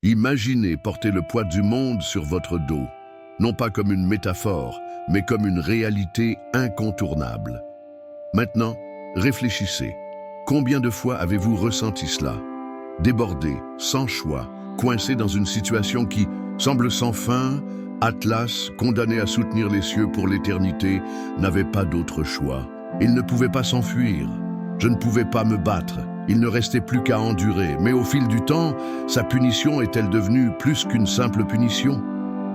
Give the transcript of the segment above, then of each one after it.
Imaginez porter le poids du monde sur votre dos, non pas comme une métaphore, mais comme une réalité incontournable. Maintenant, réfléchissez. Combien de fois avez-vous ressenti cela? Débordé, sans choix, coincé dans une situation qui semble sans fin, Atlas, condamné à soutenir les cieux pour l'éternité, n'avait pas d'autre choix. Il ne pouvait pas s'enfuir. Je ne pouvais pas me battre. Il ne restait plus qu'à endurer. Mais au fil du temps, sa punition est-elle devenue plus qu'une simple punition?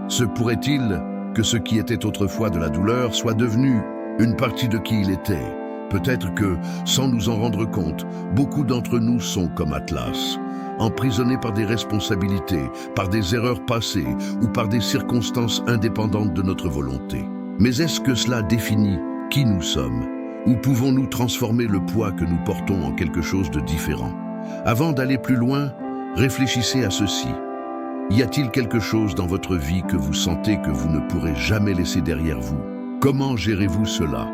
Se pourrait-il que ce qui était autrefois de la douleur soit devenu une partie de qui il était? Peut-être que, sans nous en rendre compte, beaucoup d'entre nous sont comme Atlas, emprisonnés par des responsabilités, par des erreurs passées ou par des circonstances indépendantes de notre volonté. Mais est-ce que cela définit qui nous sommes? Ou pouvons-nous transformer le poids que nous portons en quelque chose de différent? Avant d'aller plus loin, réfléchissez à ceci. Y a-t-il quelque chose dans votre vie que vous sentez que vous ne pourrez jamais laisser derrière vous? Comment gérez-vous cela?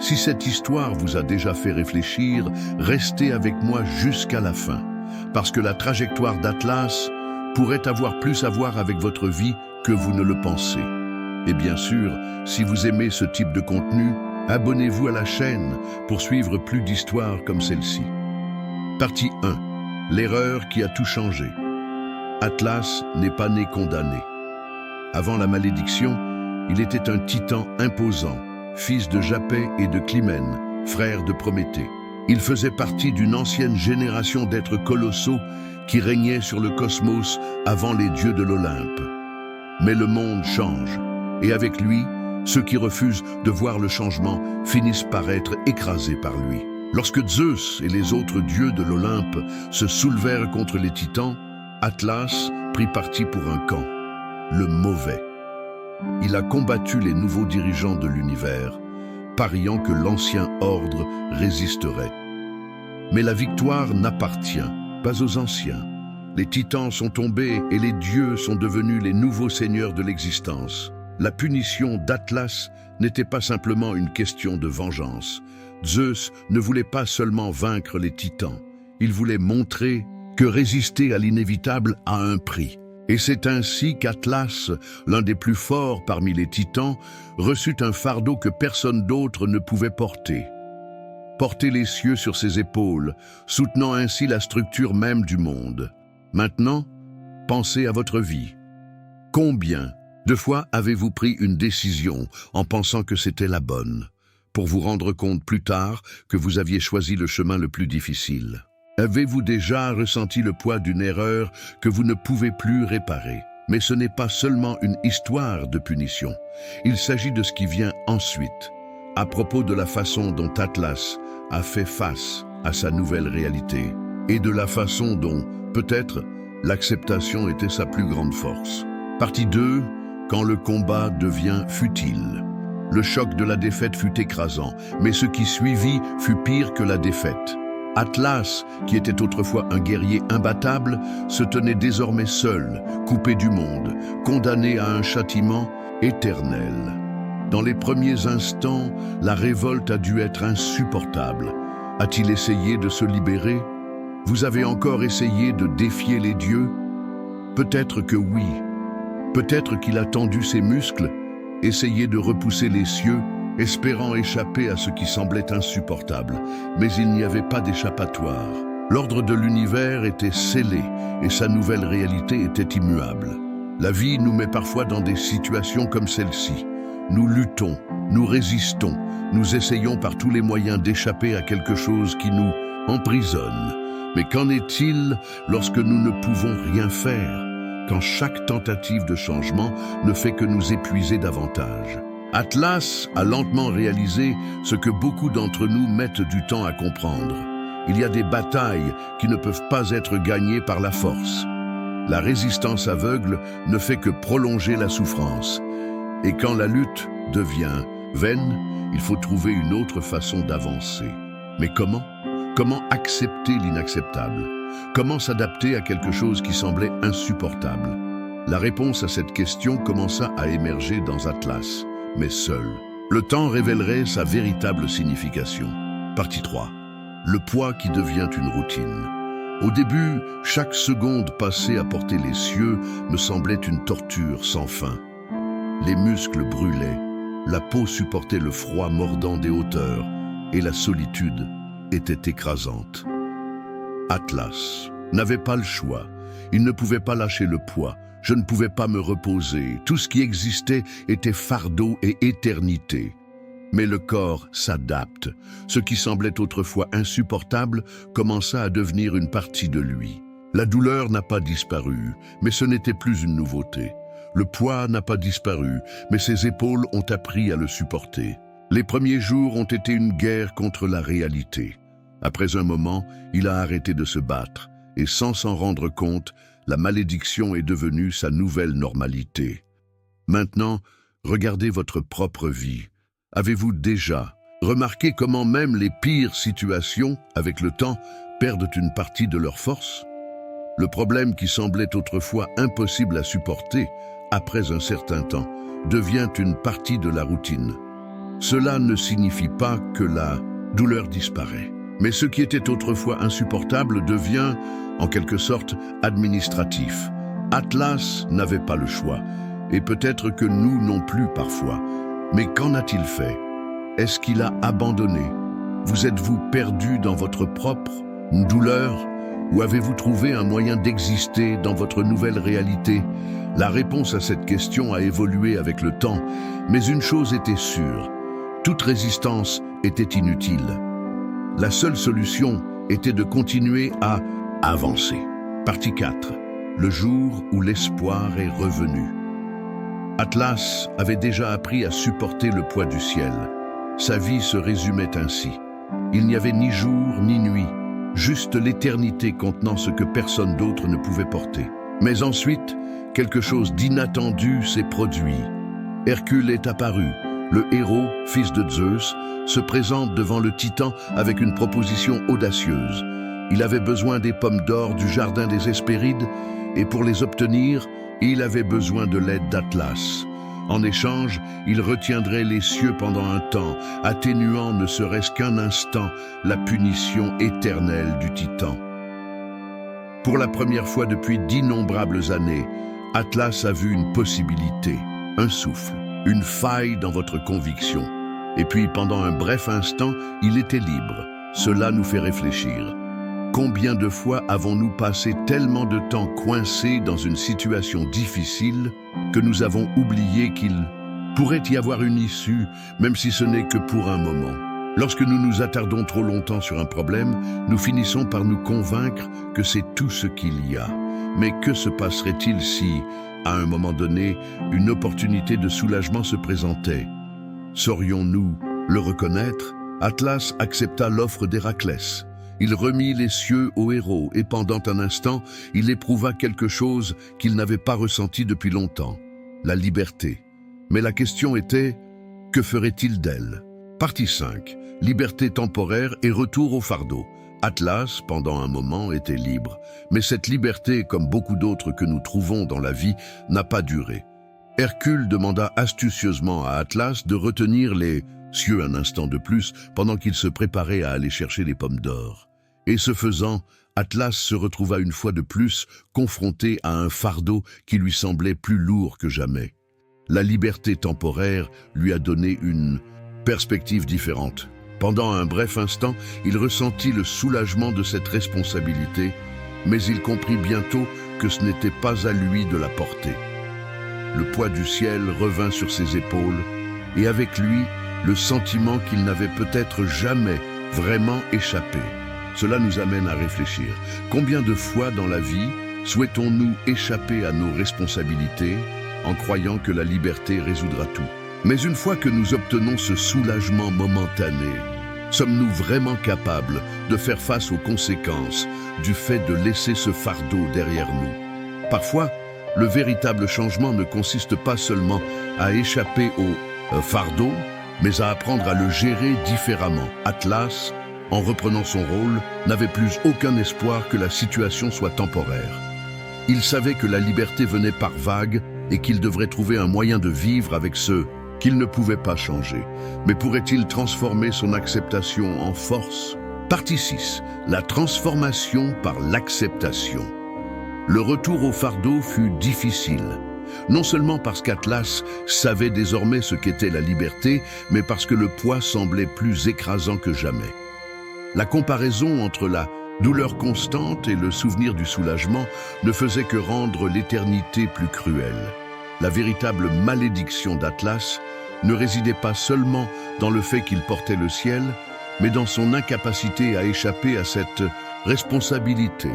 Si cette histoire vous a déjà fait réfléchir, restez avec moi jusqu'à la fin, parce que la trajectoire d'Atlas pourrait avoir plus à voir avec votre vie que vous ne le pensez. Et bien sûr, si vous aimez ce type de contenu, abonnez-vous à la chaîne pour suivre plus d'histoires comme celle-ci. Partie 1. L'erreur qui a tout changé. Atlas n'est pas né condamné. Avant la malédiction, il était un titan imposant, fils de Japet et de Clymène, frère de Prométhée. Il faisait partie d'une ancienne génération d'êtres colossaux qui régnaient sur le cosmos avant les dieux de l'Olympe. Mais le monde change, et avec lui, ceux qui refusent de voir le changement finissent par être écrasés par lui. Lorsque Zeus et les autres dieux de l'Olympe se soulevèrent contre les titans, Atlas prit parti pour un camp, le mauvais. Il a combattu les nouveaux dirigeants de l'univers, pariant que l'ancien ordre résisterait. Mais la victoire n'appartient pas aux anciens. Les titans sont tombés et les dieux sont devenus les nouveaux seigneurs de l'existence. La punition d'Atlas n'était pas simplement une question de vengeance. Zeus ne voulait pas seulement vaincre les titans, il voulait montrer que résister à l'inévitable a un prix. Et c'est ainsi qu'Atlas, l'un des plus forts parmi les titans, reçut un fardeau que personne d'autre ne pouvait porter. Porter les cieux sur ses épaules, soutenant ainsi la structure même du monde. Maintenant, pensez à votre vie. Combien de fois avez-vous pris une décision en pensant que c'était la bonne, pour vous rendre compte plus tard que vous aviez choisi le chemin le plus difficile? Avez-vous déjà ressenti le poids d'une erreur que vous ne pouvez plus réparer? Mais ce n'est pas seulement une histoire de punition. Il s'agit de ce qui vient ensuite, à propos de la façon dont Atlas a fait face à sa nouvelle réalité, et de la façon dont, peut-être, l'acceptation était sa plus grande force. Partie 2. Quand le combat devient futile. Le choc de la défaite fut écrasant, mais ce qui suivit fut pire que la défaite. Atlas, qui était autrefois un guerrier imbattable, se tenait désormais seul, coupé du monde, condamné à un châtiment éternel. Dans les premiers instants, la révolte a dû être insupportable. A-t-il essayé de se libérer? Vous avez encore essayé de défier les dieux? Peut-être que oui. Peut-être qu'il a tendu ses muscles, essayé de repousser les cieux, espérant échapper à ce qui semblait insupportable. Mais il n'y avait pas d'échappatoire. L'ordre de l'univers était scellé et sa nouvelle réalité était immuable. La vie nous met parfois dans des situations comme celle-ci. Nous luttons, nous résistons, nous essayons par tous les moyens d'échapper à quelque chose qui nous emprisonne. Mais qu'en est-il lorsque nous ne pouvons rien faire, quand chaque tentative de changement ne fait que nous épuiser davantage? Atlas a lentement réalisé ce que beaucoup d'entre nous mettent du temps à comprendre. Il y a des batailles qui ne peuvent pas être gagnées par la force. La résistance aveugle ne fait que prolonger la souffrance. Et quand la lutte devient vaine, il faut trouver une autre façon d'avancer. Mais comment? Comment accepter l'inacceptable? Comment s'adapter à quelque chose qui semblait insupportable? La réponse à cette question commença à émerger dans Atlas, mais seul. Le temps révélerait sa véritable signification. Partie 3. Le poids qui devient une routine. Au début, chaque seconde passée à porter les cieux me semblait une torture sans fin. Les muscles brûlaient, la peau supportait le froid mordant des hauteurs, et la solitude était écrasante. Atlas n'avait pas le choix. Il ne pouvait pas lâcher le poids. Je ne pouvais pas me reposer. Tout ce qui existait était fardeau et éternité. Mais le corps s'adapte. Ce qui semblait autrefois insupportable commença à devenir une partie de lui. La douleur n'a pas disparu, mais ce n'était plus une nouveauté. Le poids n'a pas disparu, mais ses épaules ont appris à le supporter. Les premiers jours ont été une guerre contre la réalité. Après un moment, il a arrêté de se battre, et sans s'en rendre compte, la malédiction est devenue sa nouvelle normalité. Maintenant, regardez votre propre vie. Avez-vous déjà remarqué comment même les pires situations, avec le temps, perdent une partie de leur force? Le problème qui semblait autrefois impossible à supporter, après un certain temps, devient une partie de la routine. Cela ne signifie pas que la douleur disparaît, mais ce qui était autrefois insupportable devient, en quelque sorte, administratif. Atlas n'avait pas le choix, et peut-être que nous non plus parfois. Mais qu'en a-t-il fait? Est-ce qu'il a abandonné? Vous êtes-vous perdu dans votre propre douleur? Ou avez-vous trouvé un moyen d'exister dans votre nouvelle réalité? La réponse à cette question a évolué avec le temps, mais une chose était sûre, toute résistance était inutile. La seule solution était de continuer à avancer. Partie 4. Le jour où l'espoir est revenu. Atlas avait déjà appris à supporter le poids du ciel. Sa vie se résumait ainsi. Il n'y avait ni jour ni nuit, juste l'éternité contenant ce que personne d'autre ne pouvait porter. Mais ensuite, quelque chose d'inattendu s'est produit. Hercule est apparu. Le héros, fils de Zeus, se présente devant le Titan avec une proposition audacieuse. Il avait besoin des pommes d'or du jardin des Hespérides, et pour les obtenir, il avait besoin de l'aide d'Atlas. En échange, il retiendrait les cieux pendant un temps, atténuant ne serait-ce qu'un instant la punition éternelle du Titan. Pour la première fois depuis d'innombrables années, Atlas a vu une possibilité, un souffle, une faille dans votre conviction. Et puis, pendant un bref instant, il était libre. Cela nous fait réfléchir. Combien de fois avons-nous passé tellement de temps coincés dans une situation difficile que nous avons oublié qu'il pourrait y avoir une issue, même si ce n'est que pour un moment. Lorsque nous nous attardons trop longtemps sur un problème, nous finissons par nous convaincre que c'est tout ce qu'il y a. Mais que se passerait-il si, à un moment donné, une opportunité de soulagement se présentait? Saurions-nous le reconnaître? Atlas accepta l'offre d'Héraclès. Il remit les cieux au héros et pendant un instant, il éprouva quelque chose qu'il n'avait pas ressenti depuis longtemps, la liberté. Mais la question était, que ferait-il d'elle? Partie 5. Liberté temporaire et retour au fardeau. Atlas, pendant un moment, était libre. Mais cette liberté, comme beaucoup d'autres que nous trouvons dans la vie, n'a pas duré. Hercule demanda astucieusement à Atlas de retenir les cieux un instant de plus pendant qu'il se préparait à aller chercher les pommes d'or. Et ce faisant, Atlas se retrouva une fois de plus confronté à un fardeau qui lui semblait plus lourd que jamais. La liberté temporaire lui a donné une perspective différente. Pendant un bref instant, il ressentit le soulagement de cette responsabilité, mais il comprit bientôt que ce n'était pas à lui de la porter. Le poids du ciel revint sur ses épaules, et avec lui, le sentiment qu'il n'avait peut-être jamais vraiment échappé. Cela nous amène à réfléchir. Combien de fois dans la vie souhaitons-nous échapper à nos responsabilités en croyant que la liberté résoudra tout? Mais une fois que nous obtenons ce soulagement momentané, sommes-nous vraiment capables de faire face aux conséquences du fait de laisser ce fardeau derrière nous? Parfois, le véritable changement ne consiste pas seulement à échapper au fardeau, mais à apprendre à le gérer différemment. Atlas, en reprenant son rôle, n'avait plus aucun espoir que la situation soit temporaire. Il savait que la liberté venait par vagues et qu'il devrait trouver un moyen de vivre avec ce qu'il ne pouvait pas changer. Mais pourrait-il transformer son acceptation en force? Partie 6. La transformation par l'acceptation. Le retour au fardeau fut difficile. Non seulement parce qu'Atlas savait désormais ce qu'était la liberté, mais parce que le poids semblait plus écrasant que jamais. La comparaison entre la douleur constante et le souvenir du soulagement ne faisait que rendre l'éternité plus cruelle. La véritable malédiction d'Atlas ne résidait pas seulement dans le fait qu'il portait le ciel, mais dans son incapacité à échapper à cette responsabilité.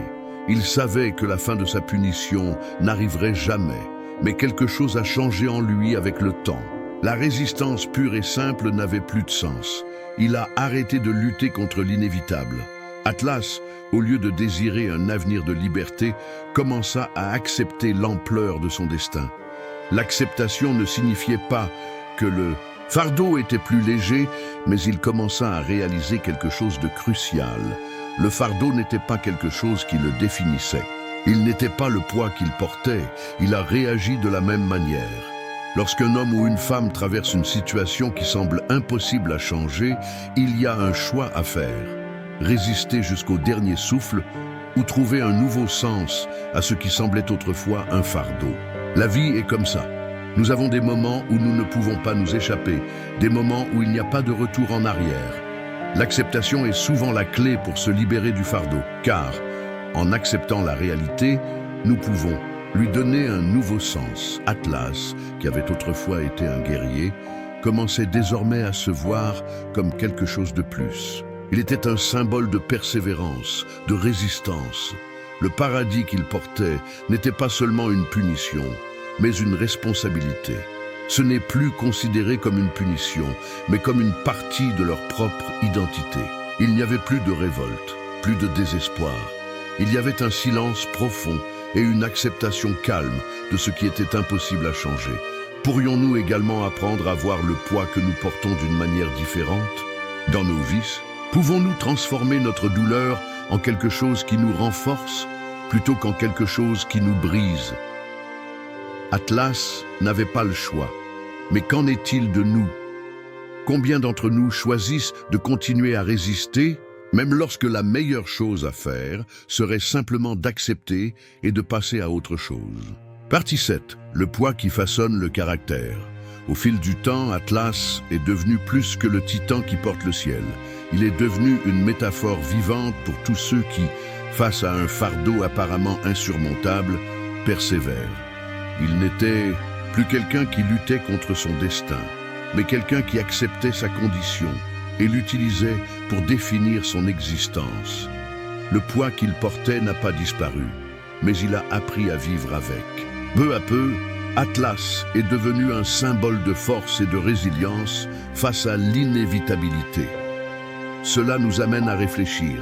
Il savait que la fin de sa punition n'arriverait jamais, mais quelque chose a changé en lui avec le temps. La résistance pure et simple n'avait plus de sens. Il a arrêté de lutter contre l'inévitable. Atlas, au lieu de désirer un avenir de liberté, commença à accepter l'ampleur de son destin. L'acceptation ne signifiait pas que le fardeau était plus léger, mais il commença à réaliser quelque chose de crucial. Le fardeau n'était pas quelque chose qui le définissait. Il n'était pas le poids qu'il portait, il a réagi de la même manière. Lorsqu'un homme ou une femme traverse une situation qui semble impossible à changer, il y a un choix à faire. Résister jusqu'au dernier souffle ou trouver un nouveau sens à ce qui semblait autrefois un fardeau. La vie est comme ça. Nous avons des moments où nous ne pouvons pas nous échapper, des moments où il n'y a pas de retour en arrière. L'acceptation est souvent la clé pour se libérer du fardeau, car, en acceptant la réalité, nous pouvons lui donner un nouveau sens. Atlas, qui avait autrefois été un guerrier, commençait désormais à se voir comme quelque chose de plus. Il était un symbole de persévérance, de résistance. Le paradis qu'il portait n'était pas seulement une punition, mais une responsabilité. Ce n'est plus considéré comme une punition, mais comme une partie de leur propre identité. Il n'y avait plus de révolte, plus de désespoir. Il y avait un silence profond et une acceptation calme de ce qui était impossible à changer. Pourrions-nous également apprendre à voir le poids que nous portons d'une manière différente? Dans nos vies, pouvons-nous transformer notre douleur en quelque chose qui nous renforce, plutôt qu'en quelque chose qui nous brise? Atlas n'avait pas le choix. Mais qu'en est-il de nous? Combien d'entre nous choisissent de continuer à résister, même lorsque la meilleure chose à faire serait simplement d'accepter et de passer à autre chose? Partie 7. Le poids qui façonne le caractère. Au fil du temps, Atlas est devenu plus que le titan qui porte le ciel. Il est devenu une métaphore vivante pour tous ceux qui, face à un fardeau apparemment insurmontable, persévèrent. Il n'était plus quelqu'un qui luttait contre son destin, mais quelqu'un qui acceptait sa condition et l'utilisait pour définir son existence. Le poids qu'il portait n'a pas disparu, mais il a appris à vivre avec. Peu à peu, Atlas est devenu un symbole de force et de résilience face à l'inévitabilité. Cela nous amène à réfléchir.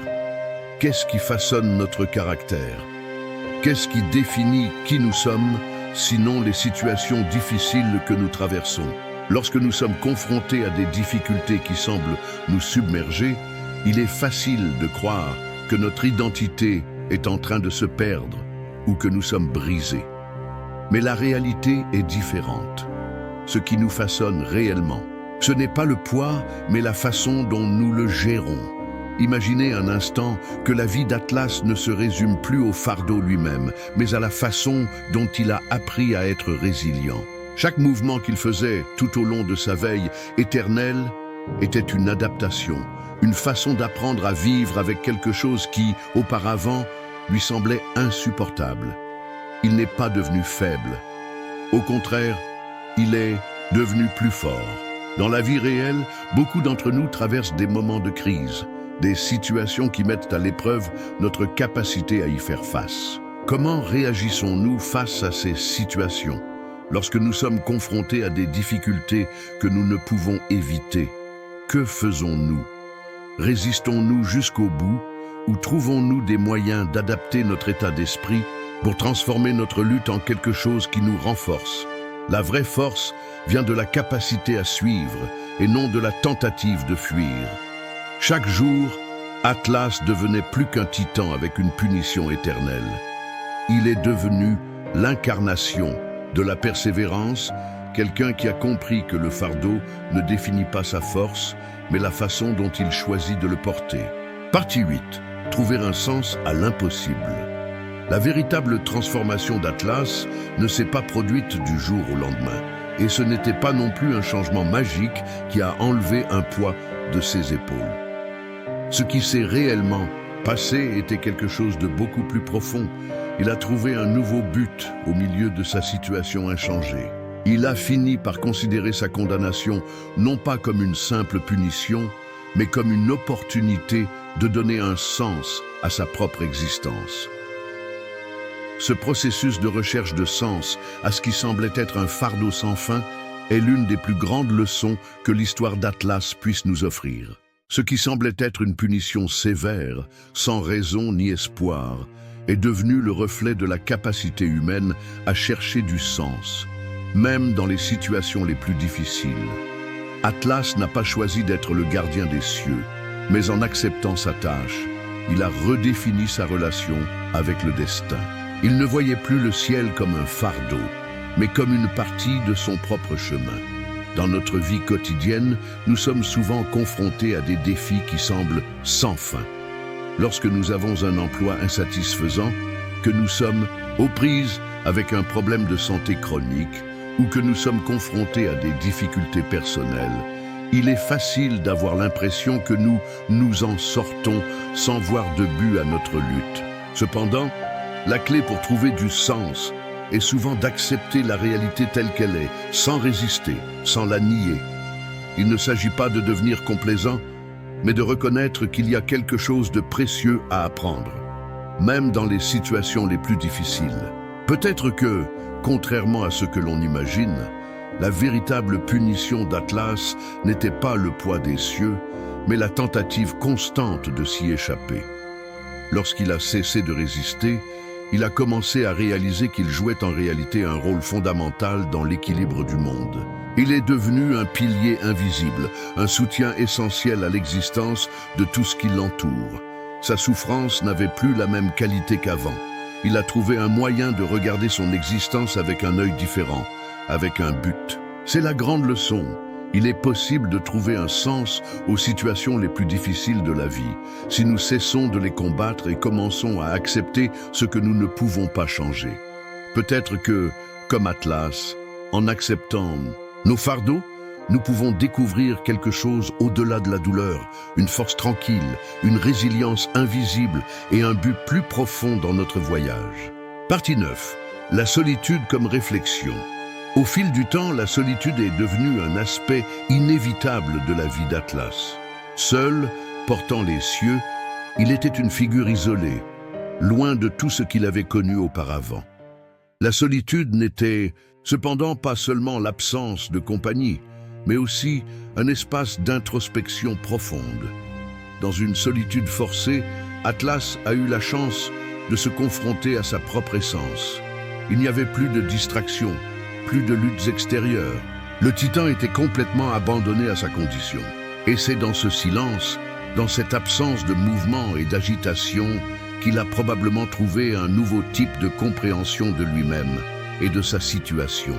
Qu'est-ce qui façonne notre caractère? Qu'est-ce qui définit qui nous sommes, sinon les situations difficiles que nous traversons? Lorsque nous sommes confrontés à des difficultés qui semblent nous submerger, il est facile de croire que notre identité est en train de se perdre ou que nous sommes brisés. Mais la réalité est différente. Ce qui nous façonne réellement, ce n'est pas le poids, mais la façon dont nous le gérons. Imaginez un instant que la vie d'Atlas ne se résume plus au fardeau lui-même, mais à la façon dont il a appris à être résilient. Chaque mouvement qu'il faisait tout au long de sa veille éternelle était une adaptation, une façon d'apprendre à vivre avec quelque chose qui, auparavant, lui semblait insupportable. Il n'est pas devenu faible. Au contraire, il est devenu plus fort. Dans la vie réelle, beaucoup d'entre nous traversent des moments de crise, des situations qui mettent à l'épreuve notre capacité à y faire face. Comment réagissons-nous face à ces situations? Lorsque nous sommes confrontés à des difficultés que nous ne pouvons éviter, que faisons-nous? Résistons-nous jusqu'au bout ou trouvons-nous des moyens d'adapter notre état d'esprit pour transformer notre lutte en quelque chose qui nous renforce? La vraie force vient de la capacité à suivre et non de la tentative de fuir. Chaque jour, Atlas devenait plus qu'un titan avec une punition éternelle. Il est devenu l'incarnation de la persévérance, quelqu'un qui a compris que le fardeau ne définit pas sa force, mais la façon dont il choisit de le porter. Partie 8. Trouver un sens à l'impossible. La véritable transformation d'Atlas ne s'est pas produite du jour au lendemain. Et ce n'était pas non plus un changement magique qui a enlevé un poids de ses épaules. Ce qui s'est réellement passé était quelque chose de beaucoup plus profond. Il a trouvé un nouveau but au milieu de sa situation inchangée. Il a fini par considérer sa condamnation non pas comme une simple punition, mais comme une opportunité de donner un sens à sa propre existence. Ce processus de recherche de sens à ce qui semblait être un fardeau sans fin est l'une des plus grandes leçons que l'histoire d'Atlas puisse nous offrir. Ce qui semblait être une punition sévère, sans raison ni espoir, est devenu le reflet de la capacité humaine à chercher du sens, même dans les situations les plus difficiles. Atlas n'a pas choisi d'être le gardien des cieux, mais en acceptant sa tâche, il a redéfini sa relation avec le destin. Il ne voyait plus le ciel comme un fardeau, mais comme une partie de son propre chemin. Dans notre vie quotidienne, nous sommes souvent confrontés à des défis qui semblent sans fin. Lorsque nous avons un emploi insatisfaisant, que nous sommes aux prises avec un problème de santé chronique ou que nous sommes confrontés à des difficultés personnelles, il est facile d'avoir l'impression que nous nous en sortons sans voir de but à notre lutte. Cependant, la clé pour trouver du sens est souvent d'accepter la réalité telle qu'elle est, sans résister, sans la nier. Il ne s'agit pas de devenir complaisant, mais de reconnaître qu'il y a quelque chose de précieux à apprendre, même dans les situations les plus difficiles. Peut-être que, contrairement à ce que l'on imagine, la véritable punition d'Atlas n'était pas le poids des cieux, mais la tentative constante de s'y échapper. Lorsqu'il a cessé de résister, il a commencé à réaliser qu'il jouait en réalité un rôle fondamental dans l'équilibre du monde. Il est devenu un pilier invisible, un soutien essentiel à l'existence de tout ce qui l'entoure. Sa souffrance n'avait plus la même qualité qu'avant. Il a trouvé un moyen de regarder son existence avec un œil différent, avec un but. C'est la grande leçon. Il est possible de trouver un sens aux situations les plus difficiles de la vie, si nous cessons de les combattre et commençons à accepter ce que nous ne pouvons pas changer. Peut-être que, comme Atlas, en acceptant nos fardeaux, nous pouvons découvrir quelque chose au-delà de la douleur, une force tranquille, une résilience invisible et un but plus profond dans notre voyage. Partie 9. La solitude comme réflexion. Au fil du temps, la solitude est devenue un aspect inévitable de la vie d'Atlas. Seul, portant les cieux, il était une figure isolée, loin de tout ce qu'il avait connu auparavant. La solitude n'était cependant pas seulement l'absence de compagnie, mais aussi un espace d'introspection profonde. Dans une solitude forcée, Atlas a eu la chance de se confronter à sa propre essence. Il n'y avait plus de distractions, plus de luttes extérieures. Le Titan était complètement abandonné à sa condition. Et c'est dans ce silence, dans cette absence de mouvement et d'agitation, qu'il a probablement trouvé un nouveau type de compréhension de lui-même et de sa situation.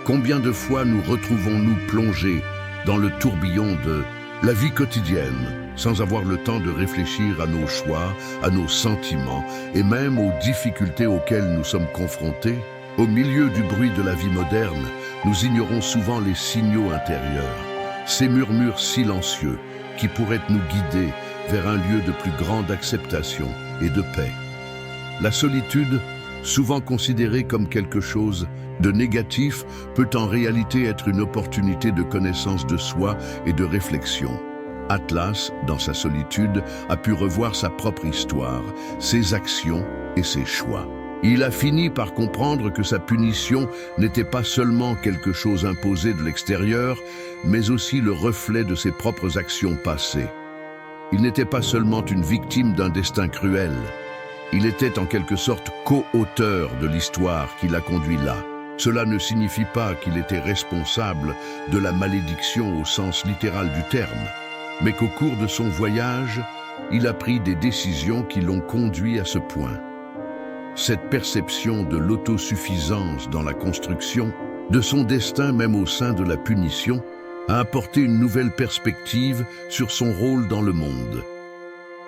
Combien de fois nous retrouvons-nous plongés dans le tourbillon de la vie quotidienne, sans avoir le temps de réfléchir à nos choix, à nos sentiments et même aux difficultés auxquelles nous sommes confrontés? Au milieu du bruit de la vie moderne, nous ignorons souvent les signaux intérieurs, ces murmures silencieux qui pourraient nous guider vers un lieu de plus grande acceptation et de paix. La solitude, souvent considérée comme quelque chose de négatif, peut en réalité être une opportunité de connaissance de soi et de réflexion. Atlas, dans sa solitude, a pu revoir sa propre histoire, ses actions et ses choix. Il a fini par comprendre que sa punition n'était pas seulement quelque chose imposé de l'extérieur, mais aussi le reflet de ses propres actions passées. Il n'était pas seulement une victime d'un destin cruel, il était en quelque sorte co-auteur de l'histoire qui l'a conduit là. Cela ne signifie pas qu'il était responsable de la malédiction au sens littéral du terme, mais qu'au cours de son voyage, il a pris des décisions qui l'ont conduit à ce point. Cette perception de l'autosuffisance dans la construction, de son destin même au sein de la punition, a apporté une nouvelle perspective sur son rôle dans le monde.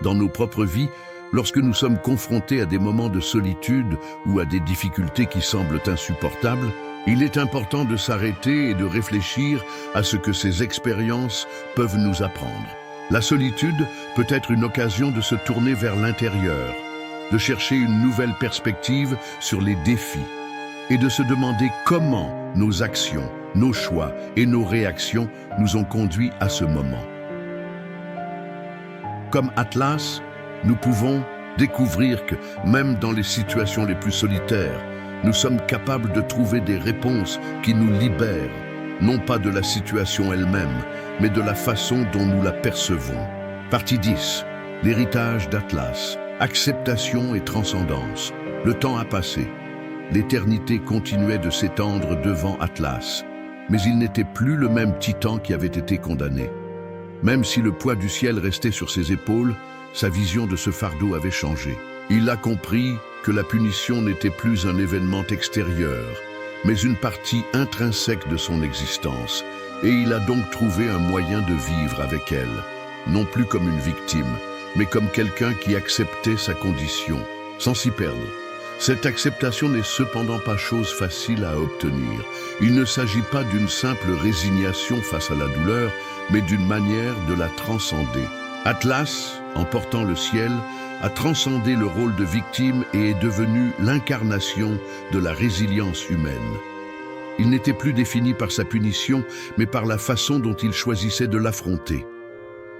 Dans nos propres vies, lorsque nous sommes confrontés à des moments de solitude ou à des difficultés qui semblent insupportables, il est important de s'arrêter et de réfléchir à ce que ces expériences peuvent nous apprendre. La solitude peut être une occasion de se tourner vers l'intérieur, de chercher une nouvelle perspective sur les défis et de se demander comment nos actions, nos choix et nos réactions nous ont conduits à ce moment. Comme Atlas, nous pouvons découvrir que, même dans les situations les plus solitaires, nous sommes capables de trouver des réponses qui nous libèrent, non pas de la situation elle-même, mais de la façon dont nous la percevons. Partie 10. L'héritage d'Atlas. Acceptation et transcendance. Le temps a passé. L'éternité continuait de s'étendre devant Atlas, mais il n'était plus le même titan qui avait été condamné. Même si le poids du ciel restait sur ses épaules, sa vision de ce fardeau avait changé. Il a compris que la punition n'était plus un événement extérieur, mais une partie intrinsèque de son existence, et il a donc trouvé un moyen de vivre avec elle, non plus comme une victime, mais comme quelqu'un qui acceptait sa condition, sans s'y perdre. Cette acceptation n'est cependant pas chose facile à obtenir. Il ne s'agit pas d'une simple résignation face à la douleur, mais d'une manière de la transcender. Atlas, en portant le ciel, a transcendé le rôle de victime et est devenu l'incarnation de la résilience humaine. Il n'était plus défini par sa punition, mais par la façon dont il choisissait de l'affronter.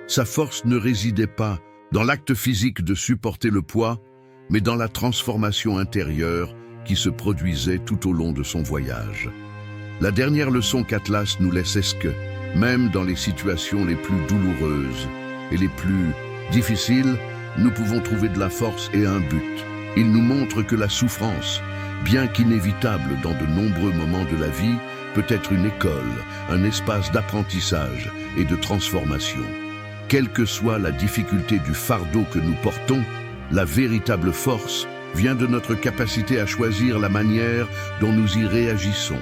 Sa force ne résidait pas dans l'acte physique de supporter le poids, mais dans la transformation intérieure qui se produisait tout au long de son voyage. La dernière leçon qu'Atlas nous laisse est que, même dans les situations les plus douloureuses et les plus difficiles, nous pouvons trouver de la force et un but. Il nous montre que la souffrance, bien qu'inévitable dans de nombreux moments de la vie, peut être une école, un espace d'apprentissage et de transformation. Quelle que soit la difficulté du fardeau que nous portons, la véritable force vient de notre capacité à choisir la manière dont nous y réagissons.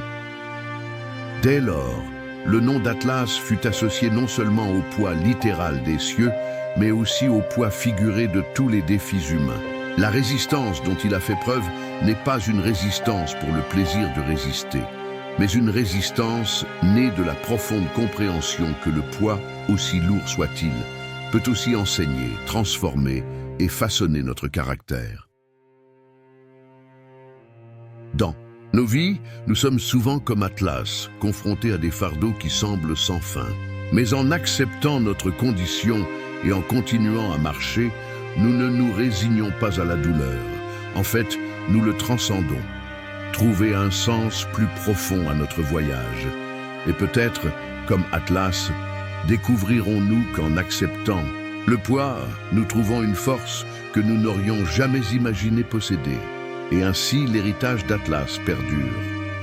Dès lors, le nom d'Atlas fut associé non seulement au poids littéral des cieux, mais aussi au poids figuré de tous les défis humains. La résistance dont il a fait preuve n'est pas une résistance pour le plaisir de résister, mais une résistance née de la profonde compréhension que le poids, aussi lourd soit-il, peut aussi enseigner, transformer et façonner notre caractère. Dans nos vies, nous sommes souvent comme Atlas, confrontés à des fardeaux qui semblent sans fin. Mais en acceptant notre condition et en continuant à marcher, nous ne nous résignons pas à la douleur. En fait, nous le transcendons. Trouver un sens plus profond à notre voyage. Et peut-être, comme Atlas, découvrirons-nous qu'en acceptant le poids, nous trouvons une force que nous n'aurions jamais imaginé posséder. Et ainsi, l'héritage d'Atlas perdure.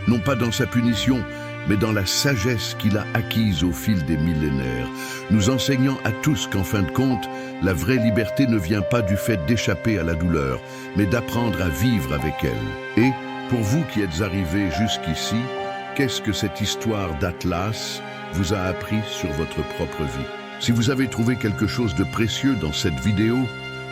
Non pas dans sa punition, mais dans la sagesse qu'il a acquise au fil des millénaires, nous enseignant à tous qu'en fin de compte, la vraie liberté ne vient pas du fait d'échapper à la douleur, mais d'apprendre à vivre avec elle. Et, pour vous qui êtes arrivés jusqu'ici, qu'est-ce que cette histoire d'Atlas vous a appris sur votre propre vie? Si vous avez trouvé quelque chose de précieux dans cette vidéo,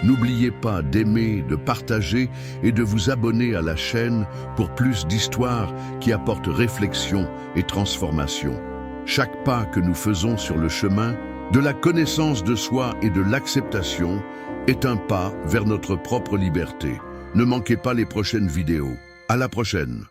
n'oubliez pas d'aimer, de partager et de vous abonner à la chaîne pour plus d'histoires qui apportent réflexion et transformation. Chaque pas que nous faisons sur le chemin de la connaissance de soi et de l'acceptation est un pas vers notre propre liberté. Ne manquez pas les prochaines vidéos. À la prochaine!